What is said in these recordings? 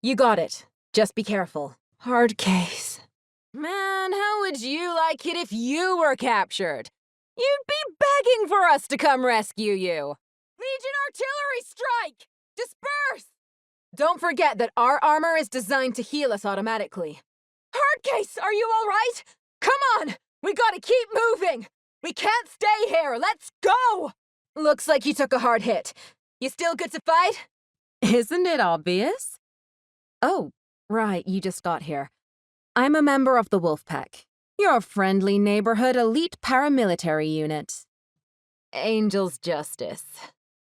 You got it. Just be careful. Hard case. Man, how would you like it if you were captured? You'd be begging for us to come rescue you. Legion artillery strike! Disperse! Don't forget that our armor is designed to heal us automatically. Hardcase, are you all right? Come on! We gotta keep moving! We can't stay here! Let's go! Looks like you took a hard hit. You still good to fight? Isn't it obvious? Oh, right, you just got here. I'm a member of the Wolfpack. Your friendly neighborhood elite paramilitary unit. Angel's Justice.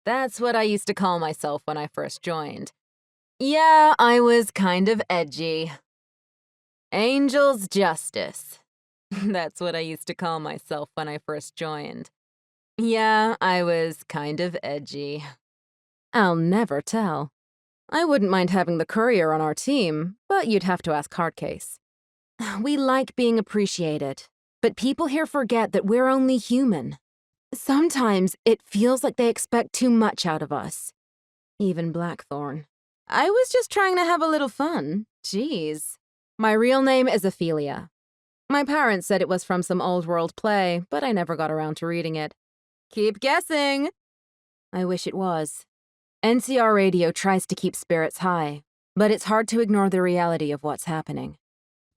That's what I used to call myself when I first joined. Yeah, I was kind of edgy. Angel's Justice. That's what I used to call myself when I first joined. Yeah, I was kind of edgy. I'll never tell. I wouldn't mind having the courier on our team, but you'd have to ask Hardcase. We like being appreciated, but people here forget that we're only human. Sometimes it feels like they expect too much out of us. Even Blackthorn. I was just trying to have a little fun. Jeez. My real name is Ophelia. My parents said it was from some old world play, but I never got around to reading it. Keep guessing! I wish it was. NCR radio tries to keep spirits high, but it's hard to ignore the reality of what's happening.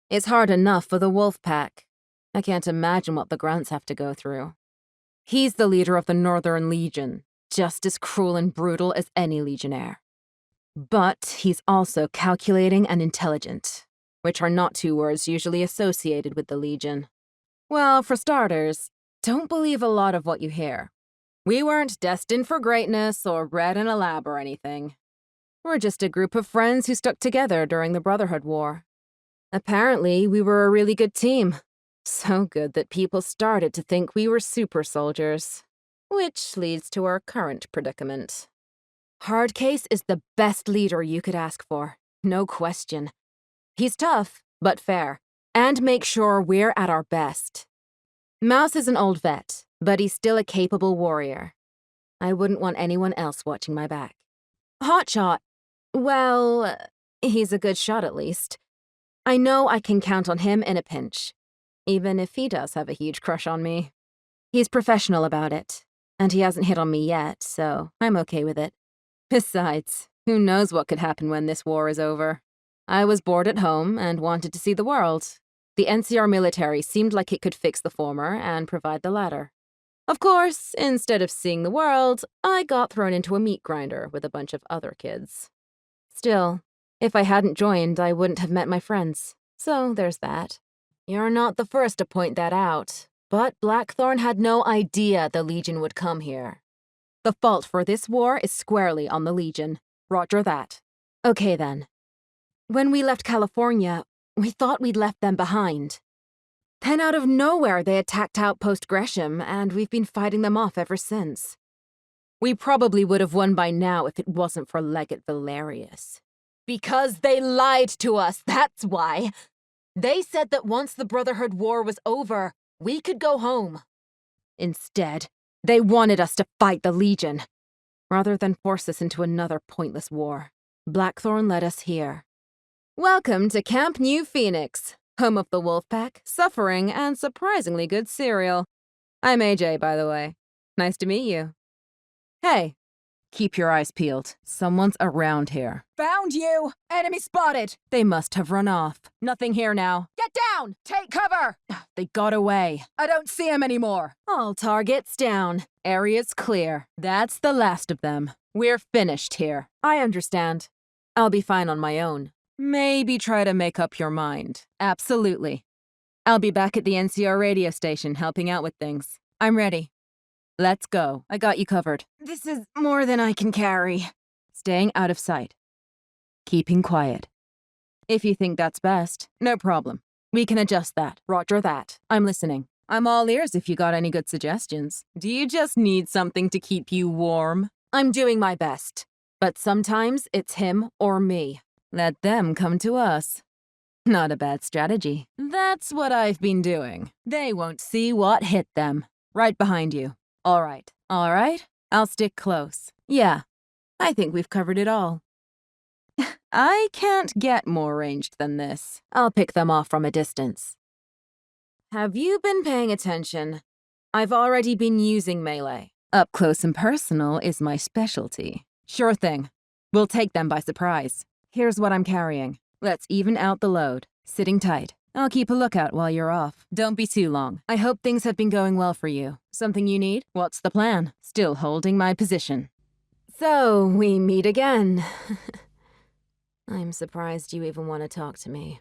It's hard enough for the Wolfpack. I can't imagine what the Grunts have to go through. He's the leader of the Northern Legion, just as cruel and brutal as any Legionnaire. But he's also calculating and intelligent, which are not two words usually associated with the Legion. Well, for starters, don't believe a lot of what you hear. We weren't destined for greatness or bred in a lab or anything. We're just a group of friends who stuck together during the Brotherhood War. Apparently, we were a really good team. So good that people started to think we were super soldiers. Which leads to our current predicament. Hardcase is the best leader you could ask for, no question. He's tough, but fair, and makes sure we're at our best. Mouse is an old vet, but he's still a capable warrior. I wouldn't want anyone else watching my back. Hotshot, well, he's a good shot at least. I know I can count on him in a pinch, even if he does have a huge crush on me. He's professional about it, and he hasn't hit on me yet, so I'm okay with it. Besides, who knows what could happen when this war is over? I was bored at home and wanted to see the world. The NCR military seemed like it could fix the former and provide the latter. Of course, instead of seeing the world, I got thrown into a meat grinder with a bunch of other kids. Still, if I hadn't joined, I wouldn't have met my friends. So there's that. You're not the first to point that out, but Blackthorn had no idea the Legion would come here. The fault for this war is squarely on the Legion. Roger that. Okay then. When we left California, we thought we'd left them behind. Then out of nowhere they attacked Outpost Gresham, and we've been fighting them off ever since. We probably would have won by now if it wasn't for Legate Valerius. Because they lied to us, that's why. They said that once the Brotherhood War was over, we could go home. Instead, they wanted us to fight the Legion. Rather than force us into another pointless war, Blackthorn led us here. Welcome to Camp New Phoenix, home of the Wolfpack, suffering, and surprisingly good cereal. I'm AJ, by the way. Nice to meet you. Hey, keep your eyes peeled. Someone's around here. Found you! Enemy spotted! They must have run off. Nothing here now. Get down! Take cover! They got away. I don't see them anymore. All targets down. Area's clear. That's the last of them. We're finished here. I understand. I'll be fine on my own. Maybe try to make up your mind. Absolutely. I'll be back at the NCR radio station helping out with things. I'm ready. Let's go. I got you covered. This is more than I can carry. Staying out of sight. Keeping quiet. If you think that's best, no problem. We can adjust that. Roger that. I'm listening. I'm all ears if you got any good suggestions. Do you just need something to keep you warm? I'm doing my best. But sometimes it's him or me. Let them come to us. Not a bad strategy. That's what I've been doing. They won't see what hit them. Right behind you. All right. I'll stick close. Yeah, I think we've covered it all. I can't get more ranged than this. I'll pick them off from a distance. Have you been paying attention? I've already been using melee. Up close and personal is my specialty. Sure thing. We'll take them by surprise. Here's what I'm carrying. Let's even out the load. Sitting tight. I'll keep a lookout while you're off. Don't be too long. I hope things have been going well for you. Something you need? What's the plan? Still holding my position. So, we meet again. I'm surprised you even want to talk to me.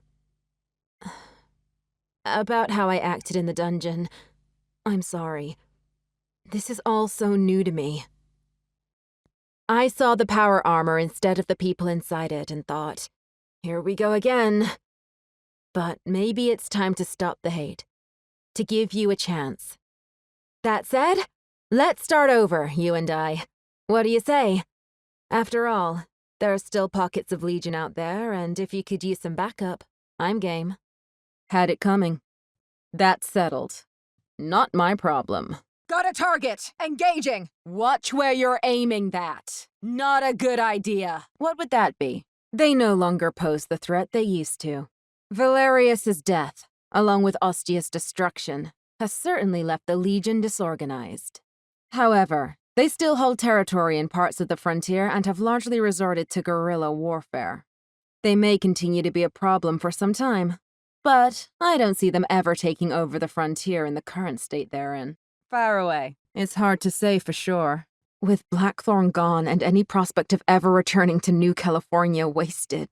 About how I acted in the dungeon. I'm sorry. This is all so new to me. I saw the power armor instead of the people inside it and thought, here we go again. But maybe it's time to stop the hate. To give you a chance. That said, let's start over, you and I. What do you say? After all, there are still pockets of Legion out there, and if you could use some backup, I'm game. Had it coming. That's settled. Not my problem. Got a target! Engaging! Watch where you're aiming that. Not a good idea. What would that be? They no longer pose the threat they used to. Valerius's death, along with Ostia's destruction, has certainly left the Legion disorganized. However, they still hold territory in parts of the frontier and have largely resorted to guerrilla warfare. They may continue to be a problem for some time, but I don't see them ever taking over the frontier in the current state they're in. Far away. It's hard to say for sure. With Blackthorn gone and any prospect of ever returning to New California wasted,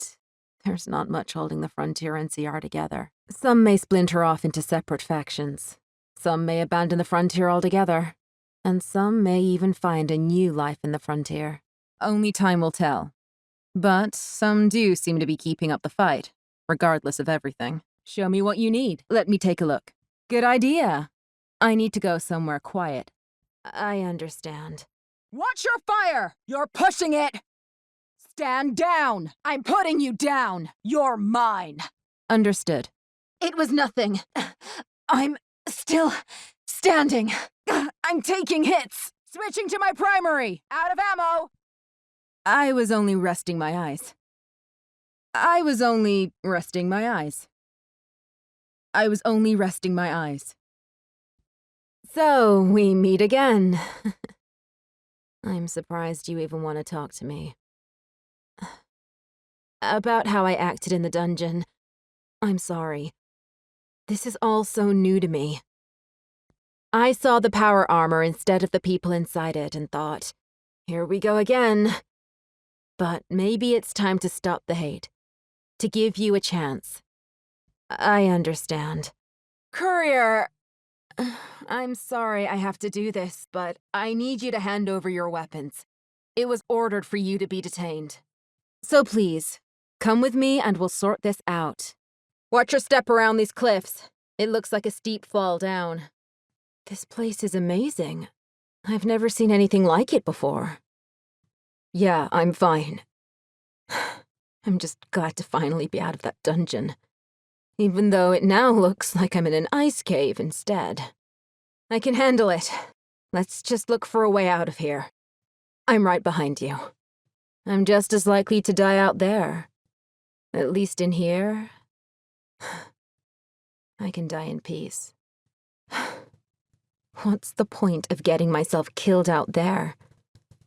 there's not much holding the frontier NCR together. Some may splinter off into separate factions. Some may abandon the frontier altogether. And some may even find a new life in the frontier. Only time will tell. But some do seem to be keeping up the fight, regardless of everything. Show me what you need. Let me take a look. Good idea. I need to go somewhere quiet. I understand. Watch your fire! You're pushing it! Stand down! I'm putting you down! You're mine! Understood. It was nothing. I'm still standing. I'm taking hits! Switching to my primary! Out of ammo! I was only resting my eyes. I was only resting my eyes. So, we meet again. I'm surprised you even want to talk to me. About how I acted in the dungeon. I'm sorry. This is all so new to me. I saw the power armor instead of the people inside it and thought, here we go again. But maybe it's time to stop the hate. To give you a chance. I understand. Courier, I'm sorry I have to do this, but I need you to hand over your weapons. It was ordered for you to be detained. So please, come with me and we'll sort this out. Watch your step around these cliffs. It looks like a steep fall down. This place is amazing. I've never seen anything like it before. Yeah, I'm fine. I'm just glad to finally be out of that dungeon. Even though it now looks like I'm in an ice cave instead. I can handle it. Let's just look for a way out of here. I'm right behind you. I'm just as likely to die out there. At least in here, I can die in peace. What's the point of getting myself killed out there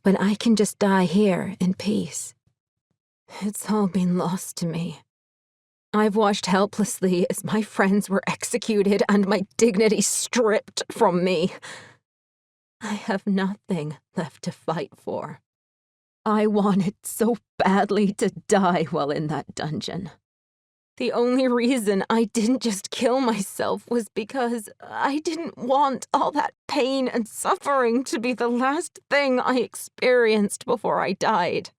when I can just die here in peace? It's all been lost to me. I've watched helplessly as my friends were executed and my dignity stripped from me. I have nothing left to fight for. I wanted so badly to die while in that dungeon. The only reason I didn't just kill myself was because I didn't want all that pain and suffering to be the last thing I experienced before I died.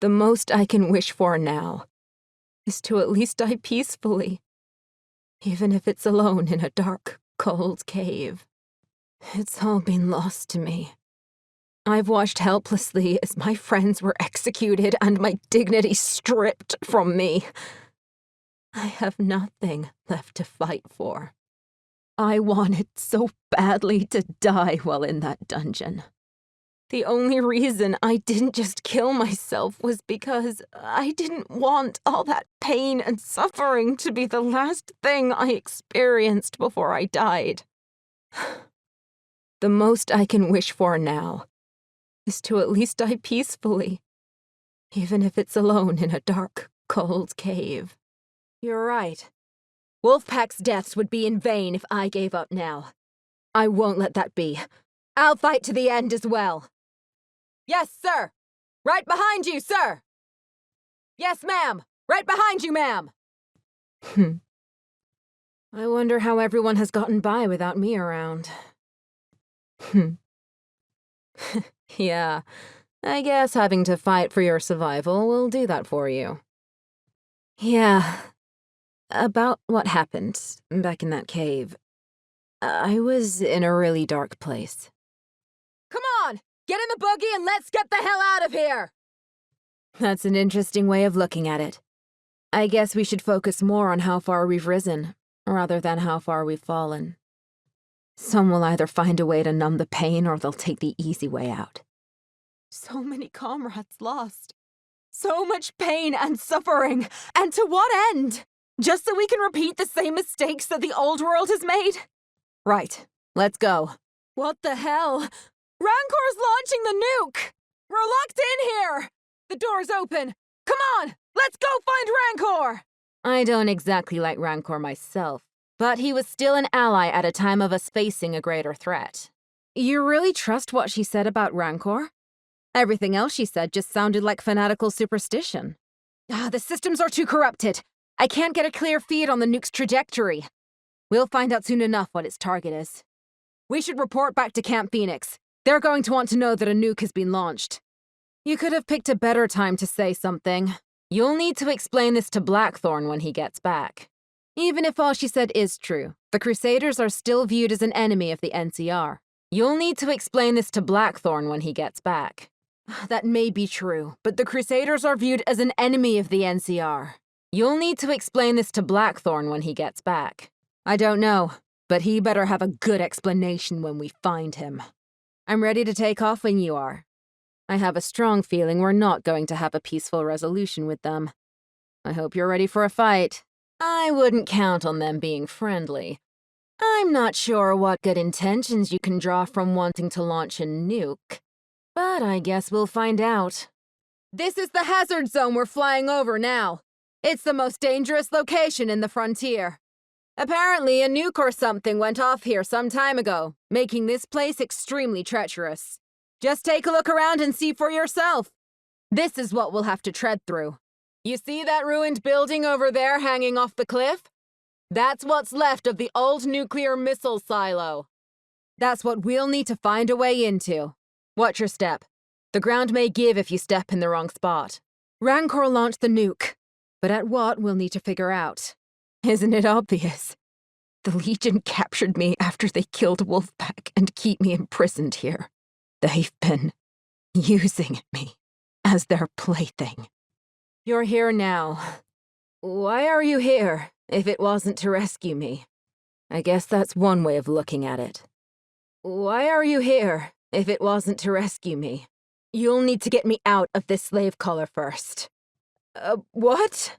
The most I can wish for now is to at least die peacefully, even if it's alone in a dark, cold cave. It's all been lost to me. I've watched helplessly as my friends were executed and my dignity stripped from me. I have nothing left to fight for. I wanted so badly to die while in that dungeon. The only reason I didn't just kill myself was because I didn't want all that pain and suffering to be the last thing I experienced before I died. The most I can wish for now is to at least die peacefully, even if it's alone in a dark, cold cave. You're right. Wolfpack's deaths would be in vain if I gave up now. I won't let that be. I'll fight to the end as well. Yes, sir! Right behind you, sir! Yes, ma'am! Right behind you, ma'am! I wonder how everyone has gotten by without me around. Yeah, I guess having to fight for your survival will do that for you. Yeah, about what happened back in that cave. I was in a really dark place. Come on! Get in the buggy and let's get the hell out of here! That's an interesting way of looking at it. I guess we should focus more on how far we've risen, rather than how far we've fallen. Some will either find a way to numb the pain or they'll take the easy way out. So many comrades lost. So much pain and suffering. And to what end? Just so we can repeat the same mistakes that the old world has made? Right, let's go. What the hell? Rancor's launching the nuke! We're locked in here! The door's open! Come on! Let's go find Rancor! I don't exactly like Rancor myself, but he was still an ally at a time of us facing a greater threat. You really trust what she said about Rancor? Everything else she said just sounded like fanatical superstition. The systems are too corrupted. I can't get a clear feed on the nuke's trajectory. We'll find out soon enough what its target is. We should report back to Camp Phoenix. They're going to want to know that a nuke has been launched. You could have picked a better time to say something. You'll need to explain this to Blackthorn when he gets back. Even if all she said is true, the Crusaders are still viewed as an enemy of the NCR. You'll need to explain this to Blackthorn when he gets back. That may be true, but the Crusaders are viewed as an enemy of the NCR. You'll need to explain this to Blackthorn when he gets back. I don't know, but he better have a good explanation when we find him. I'm ready to take off when you are. I have a strong feeling we're not going to have a peaceful resolution with them. I hope you're ready for a fight. I wouldn't count on them being friendly. I'm not sure what good intentions you can draw from wanting to launch a nuke, but I guess we'll find out. This is the hazard zone we're flying over now. It's the most dangerous location in the frontier. Apparently, a nuke or something went off here some time ago, making this place extremely treacherous. Just take a look around and see for yourself. This is what we'll have to tread through. You see that ruined building over there hanging off the cliff? That's what's left of the old nuclear missile silo. That's what we'll need to find a way into. Watch your step. The ground may give if you step in the wrong spot. Rancor launched the nuke, but at what we'll need to figure out. Isn't it obvious? The Legion captured me after they killed Wolfpack and keep me imprisoned here. They've been using me as their plaything. You're here now. Why are you here, if it wasn't to rescue me? I guess that's one way of looking at it. Why are you here, if it wasn't to rescue me? You'll need to get me out of this slave collar first. What?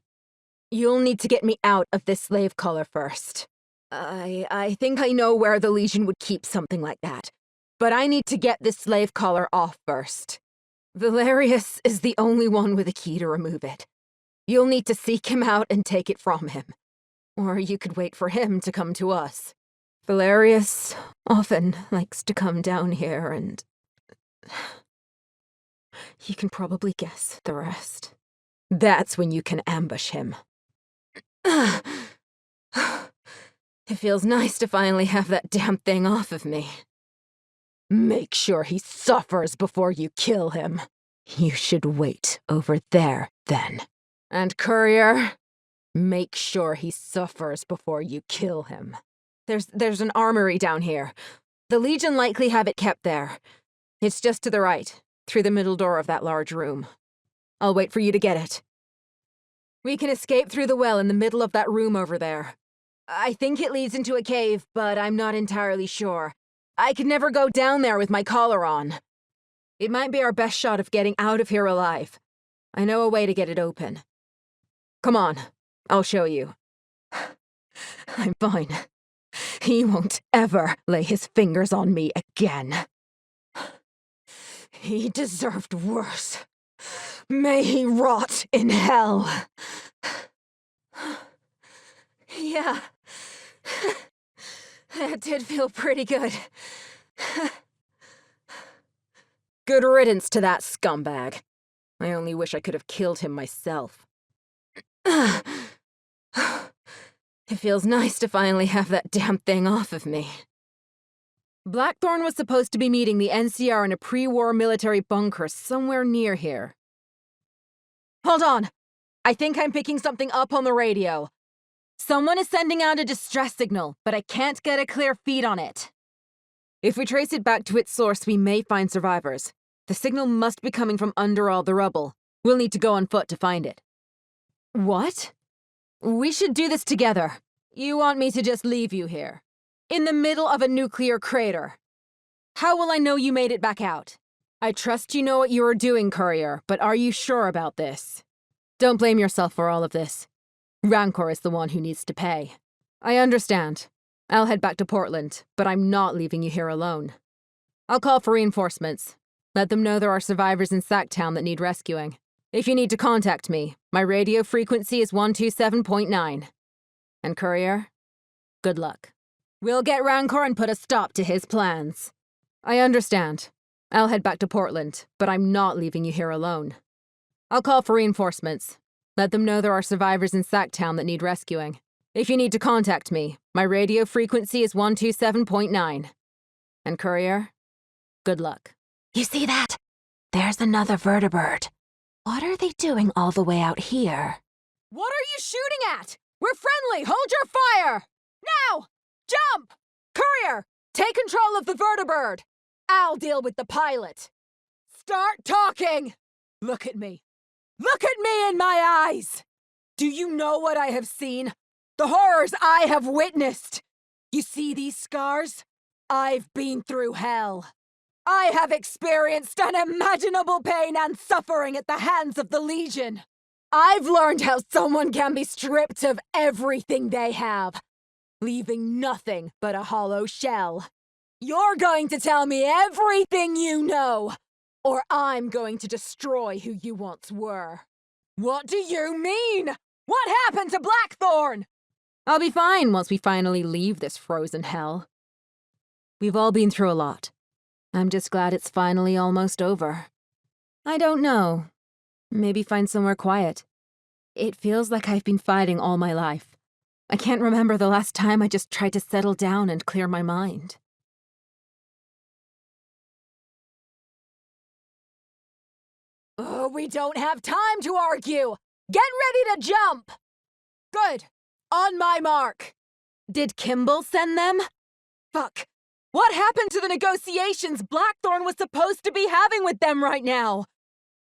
You'll need to get me out of this slave collar first. I think I know where the Legion would keep something like that. But I need to get this slave collar off first. Valerius is the only one with a key to remove it. You'll need to seek him out and take it from him. Or you could wait for him to come to us. Valerius often likes to come down here and... You can probably guess the rest. That's when you can ambush him. It feels nice to finally have that damn thing off of me. Make sure he suffers before you kill him. You should wait over there, then. And Courier, make sure he suffers before you kill him. There's an armory down here. The Legion likely have it kept there. It's just to the right, through the middle door of that large room. I'll wait for you to get it. We can escape through the well in the middle of that room over there. I think it leads into a cave, but I'm not entirely sure. I could never go down there with my collar on. It might be our best shot of getting out of here alive. I know a way to get it open. Come on, I'll show you. I'm fine. He won't ever lay his fingers on me again. He deserved worse. May he rot in hell. Yeah. That did feel pretty good. Good riddance to that scumbag. I only wish I could have killed him myself. It feels nice to finally have that damn thing off of me. Blackthorn was supposed to be meeting the NCR in a pre-war military bunker somewhere near here. Hold on! I think I'm picking something up on the radio. Someone is sending out a distress signal, but I can't get a clear feed on it. If we trace it back to its source, we may find survivors. The signal must be coming from under all the rubble. We'll need to go on foot to find it. What? We should do this together. You want me to just leave you here? In the middle of a nuclear crater? How will I know you made it back out? I trust you know what you are doing, Courier, but are you sure about this? Don't blame yourself for all of this. Rancor is the one who needs to pay. I understand. I'll head back to Portland, but I'm not leaving you here alone. I'll call for reinforcements. Let them know there are survivors in Sacktown that need rescuing. If you need to contact me, my radio frequency is 127.9. And Courier, good luck. We'll get Rancor and put a stop to his plans. I understand. I'll head back to Portland, but I'm not leaving you here alone. I'll call for reinforcements. Let them know there are survivors in Sacktown that need rescuing. If you need to contact me, my radio frequency is 127.9. And Courier, good luck. You see that? There's another vertibird. What are they doing all the way out here? What are you shooting at? We're friendly! Hold your fire! Now! Jump! Courier, take control of the vertibird. I'll deal with the pilot. Start talking! Look at me. Look at me in my eyes! Do you know what I have seen? The horrors I have witnessed! You see these scars? I've been through hell. I have experienced unimaginable pain and suffering at the hands of the Legion. I've learned how someone can be stripped of everything they have, leaving nothing but a hollow shell. You're going to tell me everything you know, or I'm going to destroy who you once were. What do you mean? What happened to Blackthorn? I'll be fine once we finally leave this frozen hell. We've all been through a lot. I'm just glad it's finally almost over. I don't know. Maybe find somewhere quiet. It feels like I've been fighting all my life. I can't remember the last time I just tried to settle down and clear my mind. Oh, we don't have time to argue! Get ready to jump! Good. On my mark. Did Kimball send them? Fuck. What happened to the negotiations Blackthorn was supposed to be having with them right now?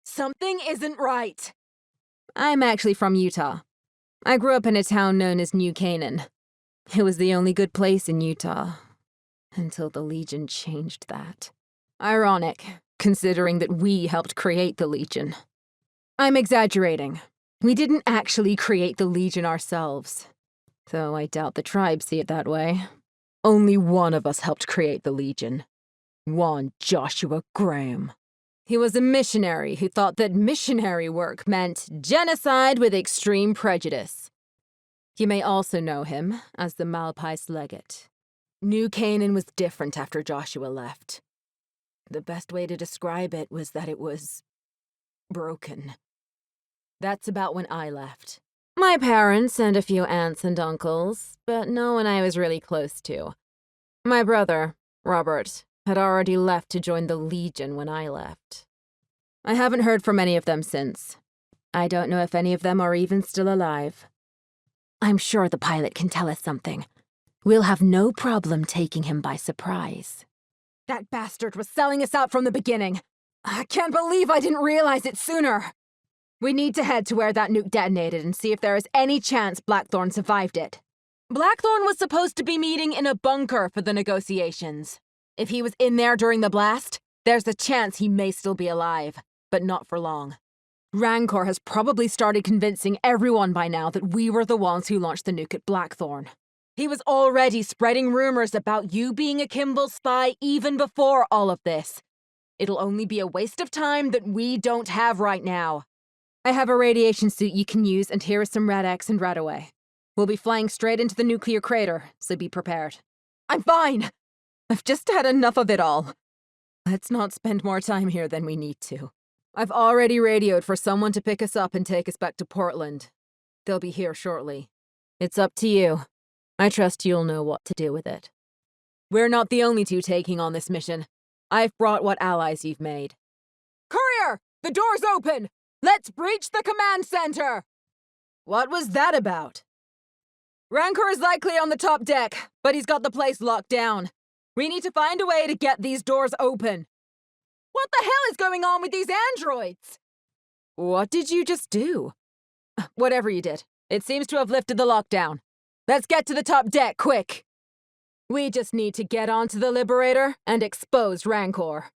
Something isn't right. I'm actually from Utah. I grew up in a town known as New Canaan. It was the only good place in Utah. Until the Legion changed that. Ironic, considering that we helped create the Legion. I'm exaggerating. We didn't actually create the Legion ourselves. Though I doubt the tribe see it that way. Only one of us helped create the Legion. One Joshua Graham. He was a missionary who thought that missionary work meant genocide with extreme prejudice. You may also know him as the Malpais Legate. New Canaan was different after Joshua left. The best way to describe it was that it was broken. That's about when I left. My parents and a few aunts and uncles, but no one I was really close to. My brother, Robert, had already left to join the Legion when I left. I haven't heard from any of them since. I don't know if any of them are even still alive. I'm sure the pilot can tell us something. We'll have no problem taking him by surprise. That bastard was selling us out from the beginning. I can't believe I didn't realize it sooner. We need to head to where that nuke detonated and see if there is any chance Blackthorn survived it. Blackthorn was supposed to be meeting in a bunker for the negotiations. If he was in there during the blast, There's a chance he may still be alive, but not for long. Rancor has probably started convincing everyone by now that we were the ones who launched the nuke at Blackthorn. He was already spreading rumors about you being a Kimball spy even before all of this. It'll only be a waste of time that we don't have right now. I have a radiation suit you can use, and here is some Rad-X and Radaway. We'll be flying straight into the nuclear crater, so be prepared. I'm fine! I've just had enough of it all. Let's not spend more time here than we need to. I've already radioed for someone to pick us up and take us back to Portland. They'll be here shortly. It's up to you. I trust you'll know what to do with it. We're not the only two taking on this mission. I've brought what allies you've made. Courier! The door's open! Let's breach the command center! What was that about? Rancor is likely on the top deck, but he's got the place locked down. We need to find a way to get these doors open. What the hell is going on with these androids? What did you just do? Whatever you did, it seems to have lifted the lockdown. Let's get to the top deck, quick! We just need to get onto the Liberator and expose Rancor.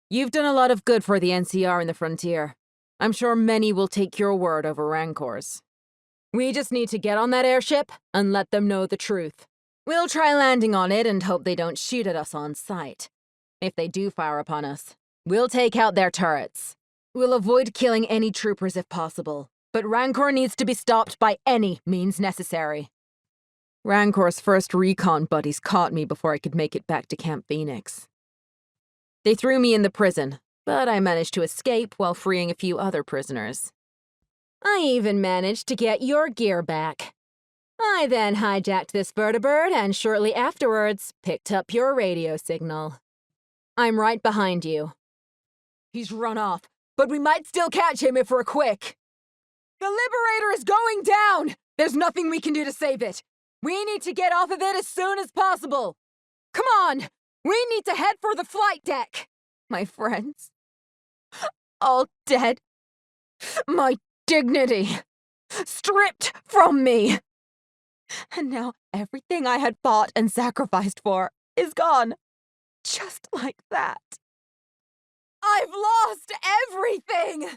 You've done a lot of good for the NCR in the frontier. I'm sure many will take your word over Rancor's. We just need to get on that airship and let them know the truth. We'll try landing on it and hope they don't shoot at us on sight. If they do fire upon us, we'll take out their turrets. We'll avoid killing any troopers if possible, but Rancor needs to be stopped by any means necessary. Rancor's first recon buddies caught me before I could make it back to Camp Phoenix. They threw me in the prison, but I managed to escape while freeing a few other prisoners. I even managed to get your gear back. I then hijacked this vertibird and shortly afterwards picked up your radio signal. I'm right behind you. He's run off, but we might still catch him if we're quick. The Liberator is going down! There's nothing we can do to save it. We need to get off of it as soon as possible. Come on! We need to head for the flight deck! My friends, all dead. My dignity stripped from me. And now everything I had fought and sacrificed for is gone. Just like that. I've lost everything!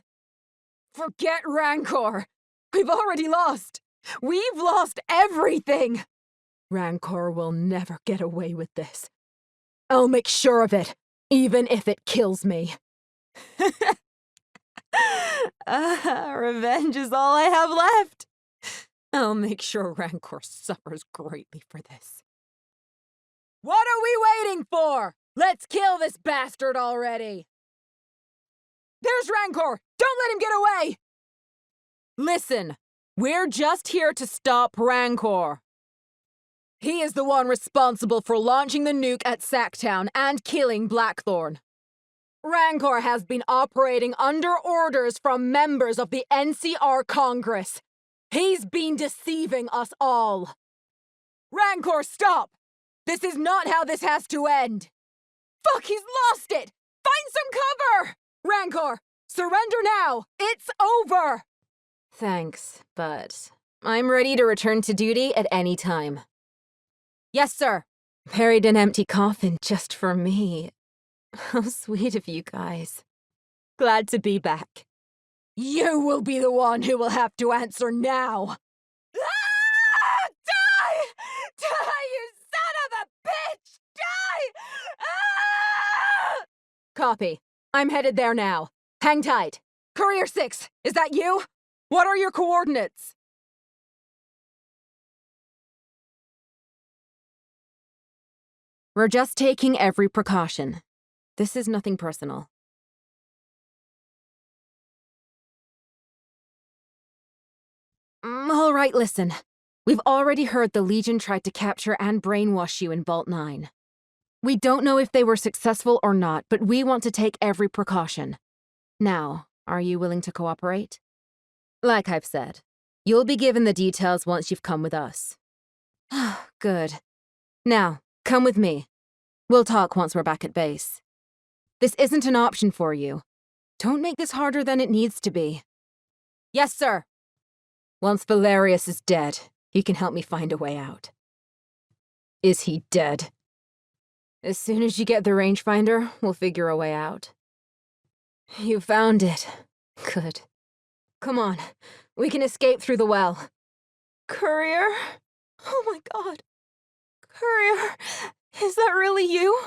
Forget Rancor. We've already lost. We've lost everything. Rancor will never get away with this. I'll make sure of it, even if it kills me. Revenge is all I have left. I'll make sure Rancor suffers greatly for this. What are we waiting for? Let's kill this bastard already! There's Rancor! Don't let him get away! Listen, we're just here to stop Rancor. He is the one responsible for launching the nuke at Sacktown and killing Blackthorn. Rancor has been operating under orders from members of the NCR Congress. He's been deceiving us all. Rancor, stop! This is not how this has to end. Fuck, he's lost it! Find some cover! Rancor, surrender now! It's over! Thanks, but I'm ready to return to duty at any time. Yes, sir. Buried an empty coffin just for me. How sweet of you guys. Glad to be back. You will be the one who will have to answer now. Ah! Die! Die, you son of a bitch! Die! Ah! Copy. I'm headed there now. Hang tight. Courier 6, is that you? What are your coordinates? We're just taking every precaution. This is nothing personal. All right, listen. We've already heard the Legion tried to capture and brainwash you in Vault 9. We don't know if they were successful or not, but we want to take every precaution. Now, are you willing to cooperate? Like I've said, you'll be given the details once you've come with us. Good. Now, come with me. We'll talk once we're back at base. This isn't an option for you. Don't make this harder than it needs to be. Yes, sir. Once Valerius is dead, he can help me find a way out. Is he dead? As soon as you get the rangefinder, we'll figure a way out. You found it. Good. Come on, we can escape through the well. Courier? Oh my god. Courier, is that really you?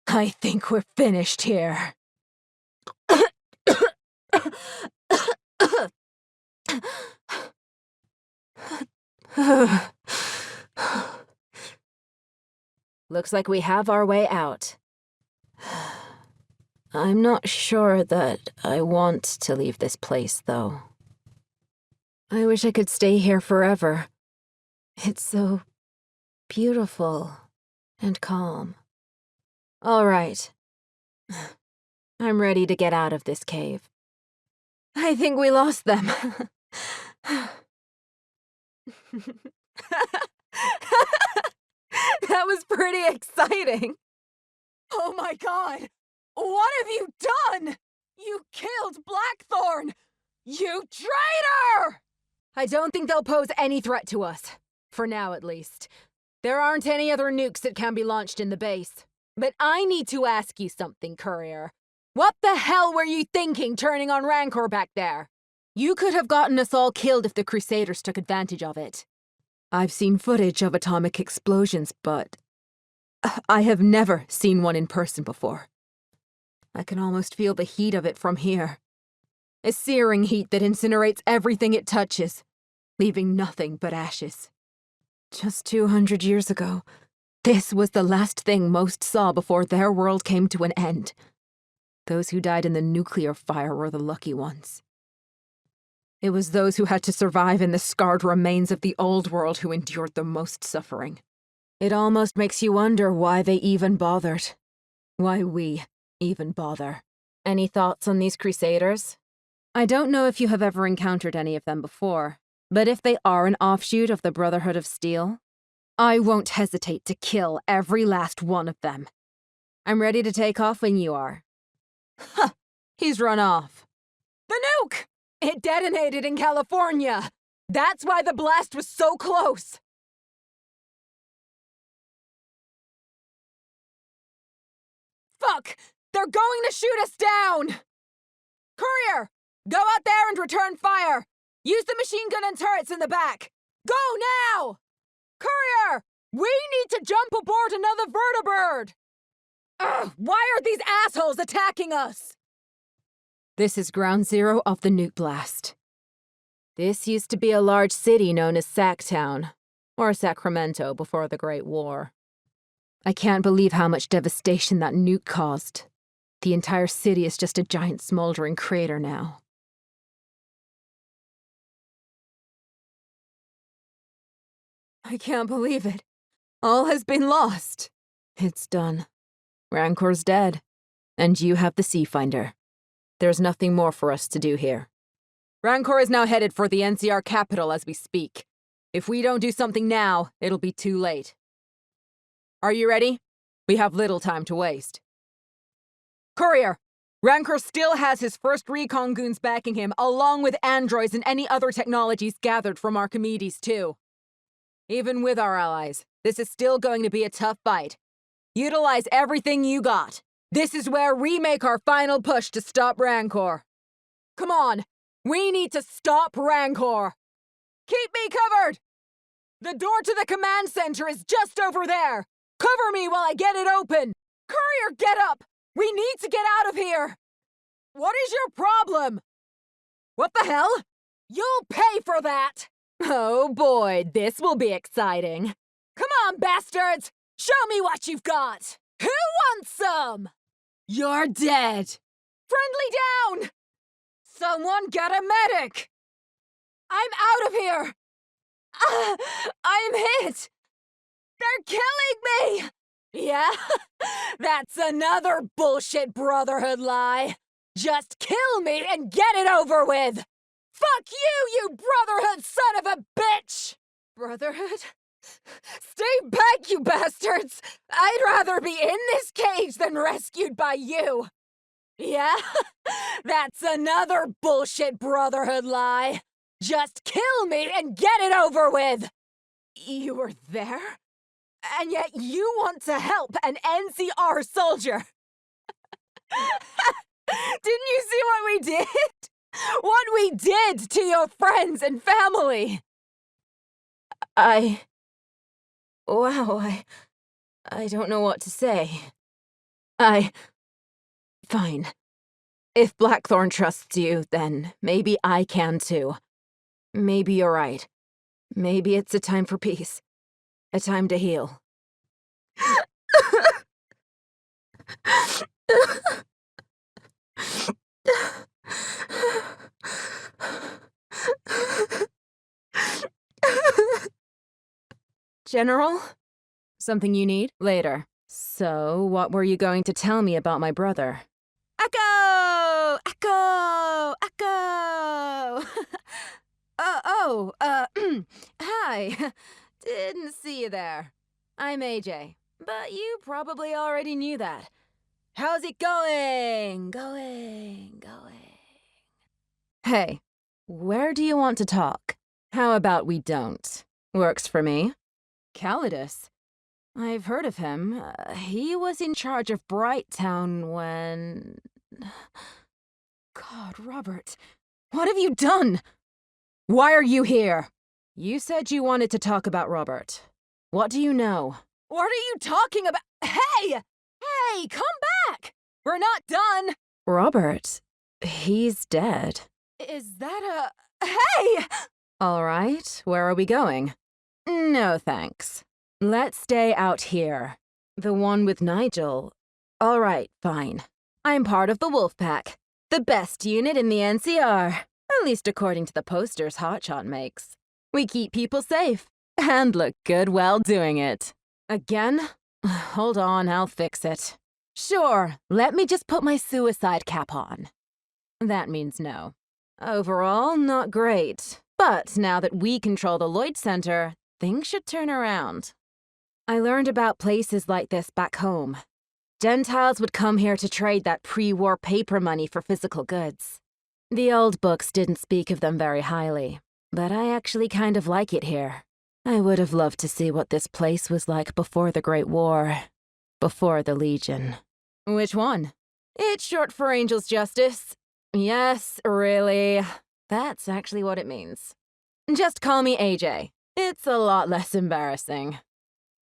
I think we're finished here. Looks like we have our way out. I'm not sure that I want to leave this place, though. I wish I could stay here forever. It's so beautiful and calm. All right. I'm ready to get out of this cave. I think we lost them. That was pretty exciting. Oh my god! What have you done? You killed Blackthorn! You traitor! I don't think they'll pose any threat to us. For now, at least. There aren't any other nukes that can be launched in the base. But I need to ask you something, Courier. What the hell were you thinking turning on Rancor back there? You could have gotten us all killed if the Crusaders took advantage of it. I've seen footage of atomic explosions, but I have never seen one in person before. I can almost feel the heat of it from here. A searing heat that incinerates everything it touches, leaving nothing but ashes. Just 200 years ago, this was the last thing most saw before their world came to an end. Those who died in the nuclear fire were the lucky ones. It was those who had to survive in the scarred remains of the old world who endured the most suffering. It almost makes you wonder why they even bothered. Why we even bother. Any thoughts on these Crusaders? I don't know if you have ever encountered any of them before, but if they are an offshoot of the Brotherhood of Steel, I won't hesitate to kill every last one of them. I'm ready to take off when you are. Huh, he's run off. The nuke! It detonated in California! That's why the blast was so close! Fuck! They're going to shoot us down! Courier! Go out there and return fire! Use the machine gun and turrets in the back! Go now! Courier! We need to jump aboard another vertibird! Ugh, why are these assholes attacking us? This is ground zero of the nuke blast. This used to be a large city known as Sacktown, or Sacramento before the Great War. I can't believe how much devastation that nuke caused. The entire city is just a giant smoldering crater now. I can't believe it. All has been lost. It's done. Rancor's dead. And you have the Seafinder. There's nothing more for us to do here. Rancor is now headed for the NCR capital as we speak. If we don't do something now, it'll be too late. Are you ready? We have little time to waste. Courier! Rancor still has his first recon goons backing him, along with androids and any other technologies gathered from Archimedes, too. Even with our allies, this is still going to be a tough fight. Utilize everything you got. This is where we make our final push to stop Rancor. Come on! We need to stop Rancor! Keep me covered! The door to the command center is just over there! Cover me while I get it open! Courier, get up! We need to get out of here! What is your problem? What the hell? You'll pay for that! Oh boy, this will be exciting. Come on, bastards! Show me what you've got! Who wants some? You're dead! Friendly down! Someone get a medic! I'm out of here! I'm hit! They're killing me! Yeah? That's another bullshit Brotherhood lie. Just kill me and get it over with! Fuck you, you Brotherhood son of a bitch! Brotherhood? Stay back, you bastards! I'd rather be in this cage than rescued by you! Yeah? That's another bullshit Brotherhood lie. Just kill me and get it over with! You were there? And yet you want to help an NCR soldier! Didn't you see what we did? What we did to your friends and family! Wow, I don't know what to say. Fine. If Blackthorn trusts you, then maybe I can too. Maybe you're right. Maybe it's a time for peace. A time to heal. General? Something you need? Later. So, what were you going to tell me about my brother? Echo! Echo! Echo! Hi. Didn't see you there. I'm AJ, but you probably already knew that. How's it going? Hey, where do you want to talk? How about we don't? Works for me. Calidus. I've heard of him. He was in charge of Brighttown when... God, Robert, what have you done? Why are you here? You said you wanted to talk about Robert. What do you know? What are you talking about? Hey! Hey, come back! We're not done! Robert, he's dead. Is that a... Hey! All right, where are we going? No, thanks. Let's stay out here. The one with Nigel. All right, fine. I'm part of the Wolfpack, the best unit in the NCR, at least according to the posters Hotshot makes. We keep people safe, and look good while doing it. Again? Hold on, I'll fix it. Sure, let me just put my suicide cap on. That means no. Overall, not great. But now that we control the Lloyd Center, things should turn around. I learned about places like this back home. Gentiles would come here to trade that pre-war paper money for physical goods. The old books didn't speak of them very highly, but I actually kind of like it here. I would have loved to see what this place was like before the Great War. Before the Legion. Which one? It's short for Angel's Justice. Yes, really. That's actually what it means. Just call me AJ. It's a lot less embarrassing.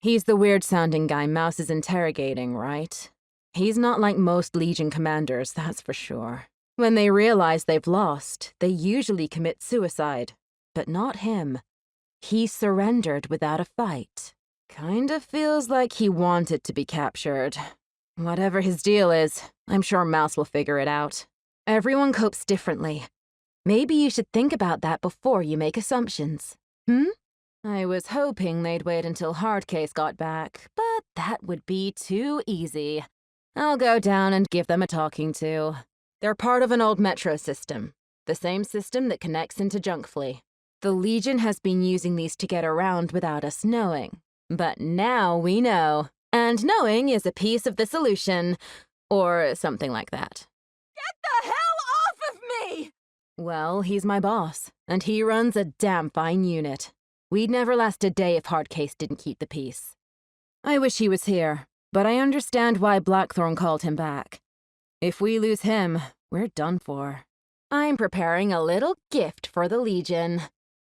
He's the weird-sounding guy Mouse is interrogating, right? He's not like most Legion commanders, that's for sure. When they realize they've lost, they usually commit suicide. But not him. He surrendered without a fight. Kind of feels like he wanted to be captured. Whatever his deal is, I'm sure Mouse will figure it out. Everyone copes differently. Maybe you should think about that before you make assumptions. I was hoping they'd wait until Hardcase got back, but that would be too easy. I'll go down and give them a talking to. They're part of an old metro system, the same system that connects into Junkfleet. The Legion has been using these to get around without us knowing. But now we know, and knowing is a piece of the solution, or something like that. Get the hell off of me! Well, he's my boss, and he runs a damn fine unit. We'd never last a day if Hardcase didn't keep the peace. I wish he was here, but I understand why Blackthorn called him back. If we lose him, we're done for. I'm preparing a little gift for the Legion.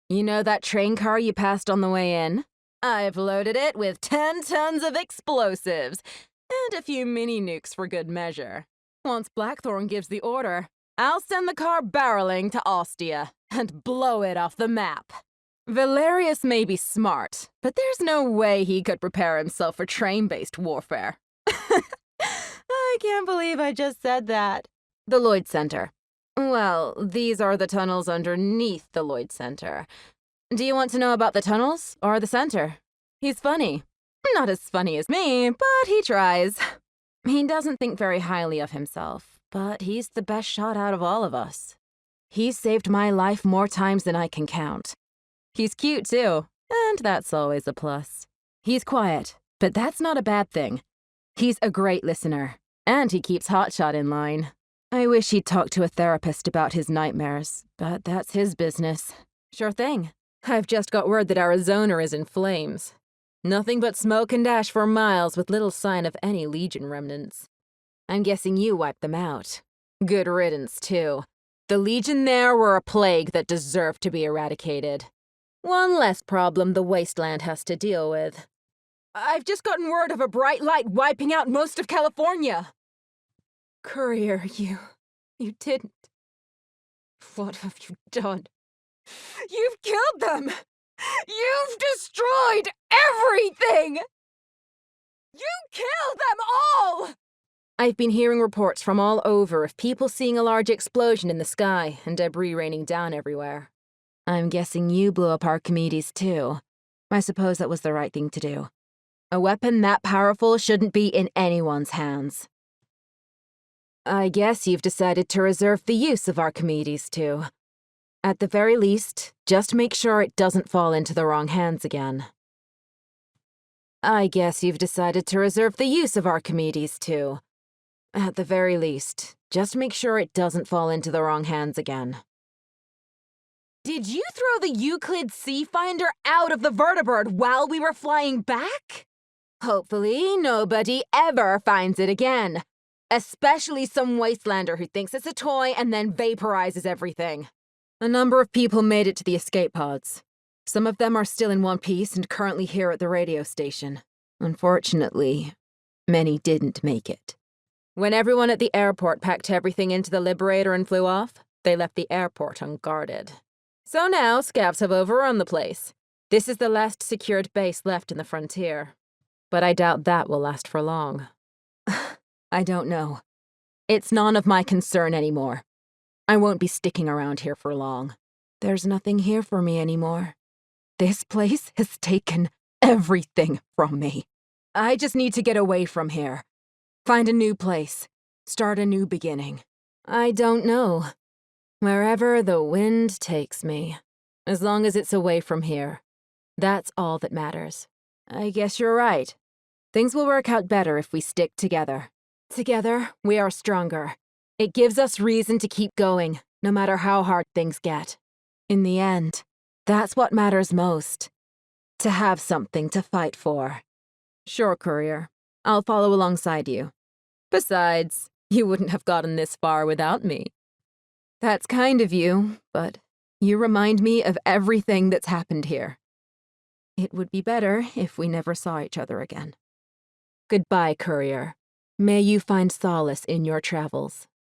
You know that train car you passed on the way in? I've loaded it with 10 tons of explosives, and a few mini nukes for good measure. Once Blackthorn gives the order, I'll send the car barreling to Ostia and blow it off the map. Valerius may be smart, but there's no way he could prepare himself for train-based warfare. I can't believe I just said that. The Lloyd Center. Well, these are the tunnels underneath the Lloyd Center. Do you want to know about the tunnels or the center? He's funny. Not as funny as me, but he tries. He doesn't think very highly of himself, but he's the best shot out of all of us. He's saved my life more times than I can count. He's cute too, and that's always a plus. He's quiet, but that's not a bad thing. He's a great listener, and he keeps Hotshot in line. I wish he'd talk to a therapist about his nightmares, but that's his business. Sure thing. I've just got word that Arizona is in flames. Nothing but smoke and ash for miles with little sign of any Legion remnants. I'm guessing you wiped them out. Good riddance, too. The Legion there were a plague that deserved to be eradicated. One less problem the wasteland has to deal with. I've just gotten word of a bright light wiping out most of California. Courier, you didn't. What have you done? You've killed them! You've destroyed everything! You killed them all! I've been hearing reports from all over of people seeing a large explosion in the sky and debris raining down everywhere. I'm guessing you blew up Archimedes too. I suppose that was the right thing to do. A weapon that powerful shouldn't be in anyone's hands. I guess you've decided to reserve the use of Archimedes too. At the very least, just make sure it doesn't fall into the wrong hands again. I guess you've decided to reserve the use of Archimedes too. At the very least, just make sure it doesn't fall into the wrong hands again. Did you throw the Euclid Sea-Finder out of the vertibird while we were flying back? Hopefully, nobody ever finds it again. Especially some wastelander who thinks it's a toy and then vaporizes everything. A number of people made it to the escape pods. Some of them are still in one piece and currently here at the radio station. Unfortunately, many didn't make it. When everyone at the airport packed everything into the Liberator and flew off, they left the airport unguarded. So now, scavs have overrun the place. This is the last secured base left in the frontier. But I doubt that will last for long. I don't know. It's none of my concern anymore. I won't be sticking around here for long. There's nothing here for me anymore. This place has taken everything from me. I just need to get away from here. Find a new place. Start a new beginning. I don't know. Wherever the wind takes me. As long as it's away from here. That's all that matters. I guess you're right. Things will work out better if we stick together. Together, we are stronger. It gives us reason to keep going, no matter how hard things get. In the end, that's what matters most. To have something to fight for. Sure, Courier. I'll follow alongside you. Besides, you wouldn't have gotten this far without me. That's kind of you, but you remind me of everything that's happened here. It would be better if we never saw each other again. Goodbye, Courier. May you find solace in your travels.